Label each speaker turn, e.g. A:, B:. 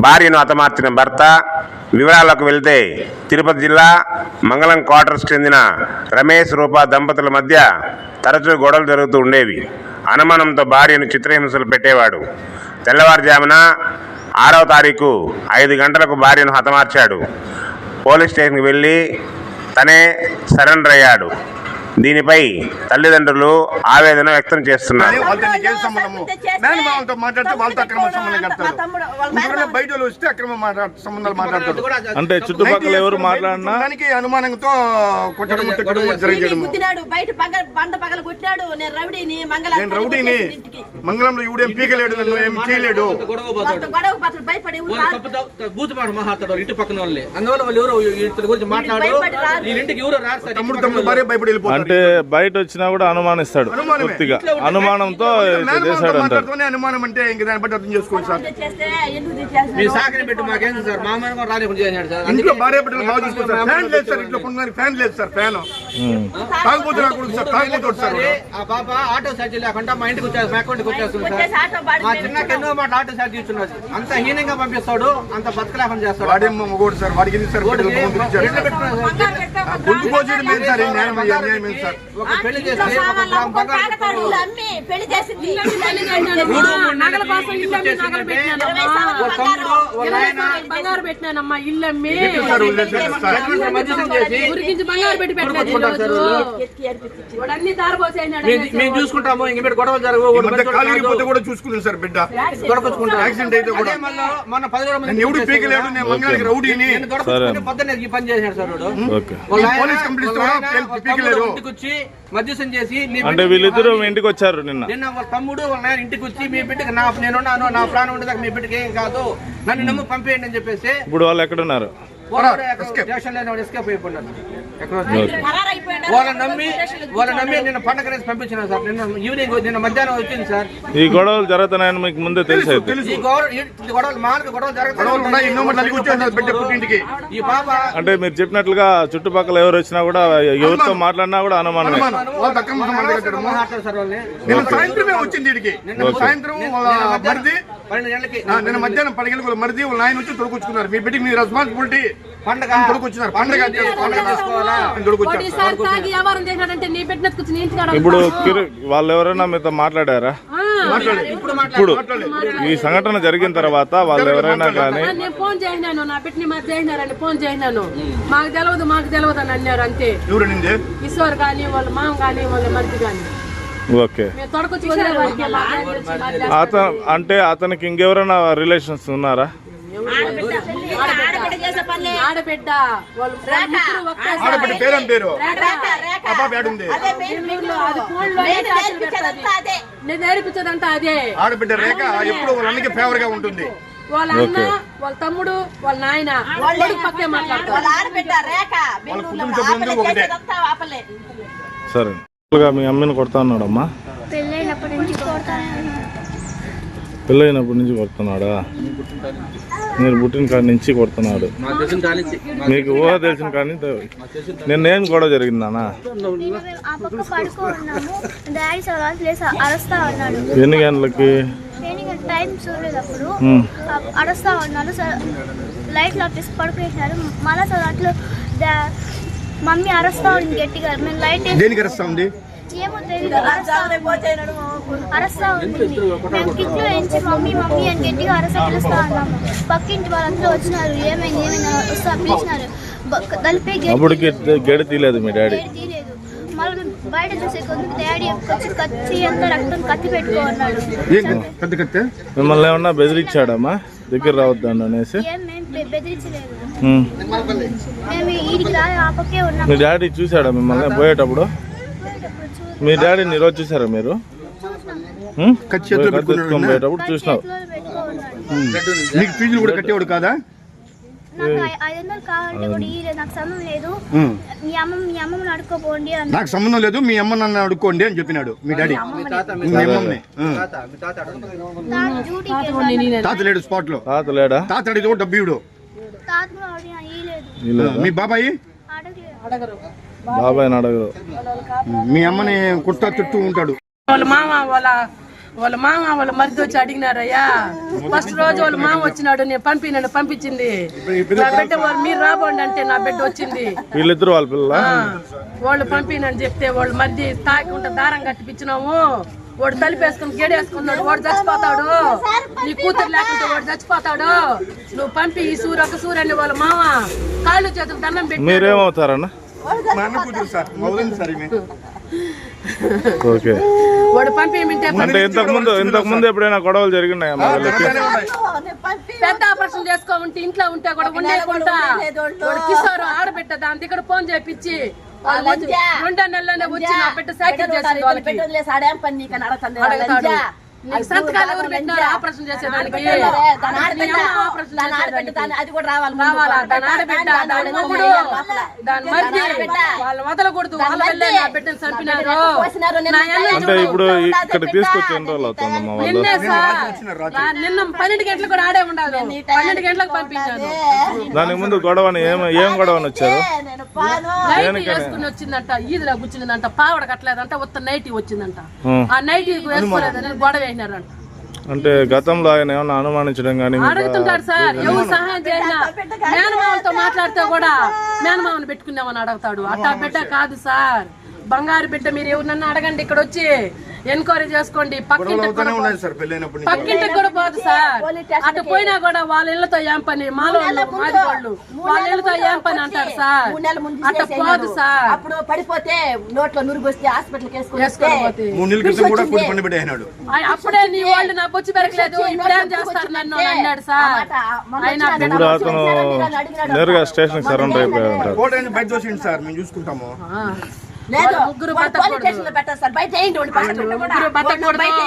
A: భార్యను హతమార్చిన భర్త. వివరాలకు వెళ్తే తిరుపతి జిల్లా మంగళం క్వార్టర్స్ చెందిన రమేష్ రూప దంపతుల మధ్య తరచూ గొడవలు జరుగుతూ ఉండేవి. అనుమానంతో భార్యను చిత్రహింసలు పెట్టేవాడు. తెల్లవారుజామున 6వ తారీఖు 5 గంటలకు భార్యను హతమార్చాడు. పోలీస్ స్టేషన్కి వెళ్ళి తనే సరెండర్ అయ్యాడు. దీనిపై తల్లిదండ్రులు ఆవేదన వ్యక్తం చేస్తున్నారు.
B: అంటే చుట్టుపక్కల ఎవరు మాట్లాడినా
C: అనుమానంతో రౌడీని మంగళంలో ఇవిడేం పీకలేడు, నన్ను ఏం చేయలేడు.
D: ఇంటి పక్కన వాళ్ళే అందువల్ల వాళ్ళు ఎవరు ఇతని గురించి మాట్లాడారు. ఇంటికి ఎవరు రారు.
C: తమ్ముడు భార్య భయపడి వెళ్ళిపోతాడు.
B: అంటే బయట వచ్చినా కూడా అనుమానిస్తాడు. పూర్తిగా అనుమానంతో చేశాడు అంటారు.
C: అనుమానం అంటే ఇంక దాన్ని బట్టి అర్థం చేసుకోండి సార్.
D: మీ సాకని పెట్టి మాకేం సార్ మామూలుగా రాలేకుండా చేశాడు సార్.
C: ఇంట్లో భార్య బిడ్డలు బాగా చూసుకుంటారు. ఫ్యాన్ లేదు సార్, ఇంట్లో కొంతమంది ఫ్యాన్ లేదు సార్. ఫ్యాన్ తాగుపోతున్నా కొడుకు సార్, తాగుపోతాడు సార్.
D: ఆ పాప ఆటో ఛార్జీ లేకుండా మా ఇంటికి వచ్చేది, మా అకౌంట్కి వచ్చేస్తుంది సార్. మా చిన్నకి ఎన్నో మాట ఆటో ఛార్జీ ఇస్తున్నది. అంత హీనంగా పంపిస్తాడు, అంత బతకలేకుండా చేస్తాడు.
C: వాడేమో మగోడు సార్, వాడికి ఎందుకు సార్
D: పెళ్లి చేస్తే
E: బంగారు పెట్టినానమ్మా, ఇల్లు అమ్మి అన్ని దారిపోసేనాడు.
D: మేము చూసుకుంటాము. ఇంక మీరు గొడవలు జరగవు
C: కూడా చూసుకున్నాను సార్. బిడ్డ యాక్సిడెంట్ అయితే కూడా
D: మన 10 రోజులు
C: ఎవడు పీకలేడు. నేను మంగళకి రౌడీని
D: పొద్దున్నే ఈ పని చేశాడు సార్.
C: Police complaint పీకలేడు.
D: ఇంటికి వచ్చి మధ్యస్థం చేసి
B: అంటే వీళ్ళిద్దరు ఇంటికి వచ్చారు నిన్న.
D: వాళ్ళ తమ్ముడు వాళ్ళ నాయన ఇంటికి వచ్చి మీ బిడ్డకి నేనున్నాను, నా ప్రాణం ఉండేదాకా మీ బిడ్డకి ఏం కాదు, నన్ను నమ్ము పంపేయండి అని చెప్పేసి.
B: ఇప్పుడు వాళ్ళు ఎక్కడున్నారు?
D: ఎస్కేప్ అయిపోయినారు. వాళ్ళ నమ్మి నిన్న పండగ రేసి పంపించినాను సార్. నిన్న ఈవినింగ్, నిన్న మధ్యాహ్నం వచ్చింది సార్.
B: ఈ గొడవలు జరుగుతున్నాయని మీకు ముందే తెలుసు.
D: ఈ గొడవలు మామూలుగా గొడవలు జరుగుతున్నాయి. ఈ పాప
B: అంటే మీరు చెప్పినట్లుగా చుట్టుపక్కల ఎవరు వచ్చినా కూడా ఎవరితో మాట్లాడినా కూడా అనుమానమే.
C: సాయంత్రమే వచ్చింది ఇడికి. సాయంత్రం నిన్న మధ్యాహ్నం 10 గంటలకు మరిది వాళ్ళ ఆయన వచ్చి తొడుకొచ్చుకున్నారు. మీ బిడ్డకి మీ రెస్పాన్సిబిలిటీ పండగ తొడుకొచ్చినారు. పండగ
B: ఇప్పుడు వాళ్ళు ఎవరైనా మీతో మాట్లాడారా? ఇప్పుడు ఈ సంఘటన జరిగిన తర్వాత వాళ్ళు ఎవరైనా కానీ
E: నేను ఫోన్ చేసినాను, నా బిడ్డని మరి చేసినారని ఫోన్ చేసినాను. మాకు తెలియదు అని అన్నారు. అంతే. ఈశ్వర్ కానీ వాళ్ళ మామ కానీ వాళ్ళ మరిది కానీ.
B: ఓకే. అంటే అతనికి ఇంకెవరైనా రిలేషన్స్ ఉన్నారా?
E: ఆడబిడ్డ
C: పేరేం పేరు
E: నేర్పించదంతా అదే.
C: ఆడబిడ్డ రేఖ ఎప్పుడు వాళ్ళ అన్నకి ఫేవర్ గా ఉంటుంది.
E: వాళ్ళ అన్న, వాళ్ళ తమ్ముడు, వాళ్ళ నాయన పక్కే మాట్లాడతారు.
B: సరే. మీ అమ్మని కొడతా ఉన్నాడమ్మా?
F: పెళ్ళైనప్పటి నుంచి
B: కొడుతున్నాడా? మీరు పుట్టిన కాడి నుంచి కొడుతున్నాడు. మీకు ఊహ తెలిసిన కాడి నుంచి. నిన్నేం గొడవ జరిగిందానా? ఎన్ని గంటలకి?
F: టైం చూడలేదప్పుడు అరుస్తా ఉన్నాడు. లైట్లు ఆపేసి పడుకునేసారు. మళ్ళా అట్లు మమ్మీ అరుస్తా ఉంది గట్టిగా. మేము లైట్
C: అరుస్తా ఉంది,
F: ఏమో తెలియదు, అరస్తా ఉంది. మేము కిట్లో వేయించి మమ్మీ అని గట్టిగా పిలుస్తా ఉన్నాము. పక్కింటి వాళ్ళంతా వచ్చినారు. ఏమైంది వస్తా పిలిచినారు. కలిపి
B: గడి తీయలేదు మీ డాడీ?
F: తీయలేదు. మళ్ళీ బయట చూసే కొంచెం డాడీ కత్తి అంతా రక్తం కత్తి పెట్టుకున్నాడు.
B: మిమ్మల్ని ఏమన్నా బెదిరించాడమ్మా దగ్గర రావద్దాను అనేసి?
F: మేము బెదిరించలేదు. మేము ఈడికి రా ఆ పక్కే ఉన్నాం.
B: మీ డాడీ చూసాడా మిమ్మల్ని పోయేటప్పుడు? మీ డాడీని ఈరోజు చూసారా మీరు? పోయేటప్పుడు చూసినావు.
C: నీకు ఫీజులు కూడా కట్టేవాడు కాదా?
F: నాకు 500 కావాలంటే కూడా ఇయ్యలేదు. నాకు సంబంధం లేదు. మీ అమ్మని అడుక్కోపోండి.
C: నాకు సంబంధం లేదు, మీ అమ్మ నన్ను అడుక్కోండి అని చెప్పినాడు మీ డాడీ. తాత లేడు స్పాట్ లో.
B: తాత లేడా?
C: తాత అడిగితే డబ్బు ఇవ్వడు. మీ బాబాయి
B: బాబాయ్ అడగరు.
C: మీ అమ్మని కుట్ట తిట్టు ఉంటాడు.
E: వాళ్ళ మామ వాళ్ళ వాళ్ళ మామ వాళ్ళ మరిది వచ్చి అడిగినారయ్యా. ఫస్ట్ రోజు వాళ్ళ మామ వచ్చినాడు, నేను పంపించింది నా బిడ్డ. వాళ్ళు మీరు రాబోండి అంటే నా బిడ్డ వచ్చింది.
B: వీళ్ళిద్దరు వాళ్ళ పిల్ల
E: వాళ్ళు పంపినని చెప్తే వాళ్ళు మధ్య తాకుంటే దారం కట్టిపించినాము. వాడు తలిపేసుకుని గేడేసుకున్నాడు, వాడు చచ్చిపోతాడు. నీ కూతురు లేకుంటే వాడు చచ్చిపోతాడు. నువ్వు పంపి ఈ సూరు ఒక సూరు అని వాళ్ళ మామ కాళ్ళు చేతులు దండం పెట్టి.
B: మీరేమవుతారన్న?
C: మా అన్న కూతురు సార్, మా వదిన సార్ ఈమె.
B: ఓకే.
E: వాడు పంపించమంటే
B: అంటే ఇంతకు ముందు ఎప్పుడైనా గొడవలు జరిగినాయా మా వాళ్ళకి?
E: పెద్ద ఆపరేషన్ చేసుకోమంటే ఇంట్లో ఉంటే కూడా ఉండేకుండా వాడు కిషోర్ ఆడబిడ్డ దాని దగ్గర ఫోన్ చేపించి 2 నెలలోనే వచ్చి నా బిడ్డ సైకిల్ చేసింది వాళ్ళకి. అడగతాడు, నీకు సంతకాలు ఎవరు పెట్టినారు ఆపరేషన్ చేసేదానికి? రావాలా దాని ఆడబిడ్డ, దాని మొగుడు, దాని మధ్య వాళ్ళు వదలకూడదు. వాళ్ళ వల్లే నా బిడ్డను చంపినారు.
B: అంటే ఇప్పుడు ఇక్కడ తీసుకొచ్చి ఎన్ని రోజులు అవుతుంది మా వాళ్ళు?
E: నిన్నే సార్, నిన్న 12 గంటలకు కూడా ఆడే ఉండాలి. 12 గంటలకు పంపించాను.
B: దానికి ముందు గొడవని ఏం గొడవని వచ్చారు?
E: నైటీ వేసుకుని వచ్చిందంట, ఈదులా కూర్చుందంట, పావడ కట్టలేదంట, ఉత్త నైటీ వచ్చిందంట. ఆ నైటీ వేసుకోలేదని గొడవ వేసినారంట.
B: అంటే గతంలో ఆయన ఏమన్నా అనుమానించడం కానీ
E: అడుగుతుంటాడు సార్, ఎవరు సహాయం చేసినా మేనమామలతో మాట్లాడితే కూడా మేనమామని పెట్టుకున్నామని అడుగుతాడు. అట్టా బిడ్డ కాదు సార్, బంగారు బిడ్డ. మీరు ఎవరినన్నా అడగండి, ఇక్కడ వచ్చి ఎంక్వైరీ చేసుకోండి. పక్కింటికి కూడా పోదు సార్. అటు పోయినా కూడా వాళ్ళ ఇళ్లతో ఏం పని, మాది వాళ్ళు వాళ్ళ ఇళ్లతో ఏం పని అంటారు సార్. అట్ట పోదు సార్.
G: అప్పుడు పడిపోతే నోట్లో నురుగు వస్తే హాస్పిటల్
E: అప్పుడే నీ వాళ్ళు నా బొచ్చి పెరగలేదు, ఇప్పుడేం చేస్తారు నన్ను అని అన్నాడు సార్. ఆయన
B: ఇప్పుడు అతను నేరుగా స్టేషన్ సరెండర్ అయిపోయాడు అంటారు.
C: బయట చూసిండి సార్, మేము చూసుకుంటాము.
G: లేదు,
E: ముగ్గురు
G: పోలీస్ స్టేషన్ లో పెట్టారు సార్. బయట వేయండి,
E: ముగ్గురు బతకూడదు.
G: బయట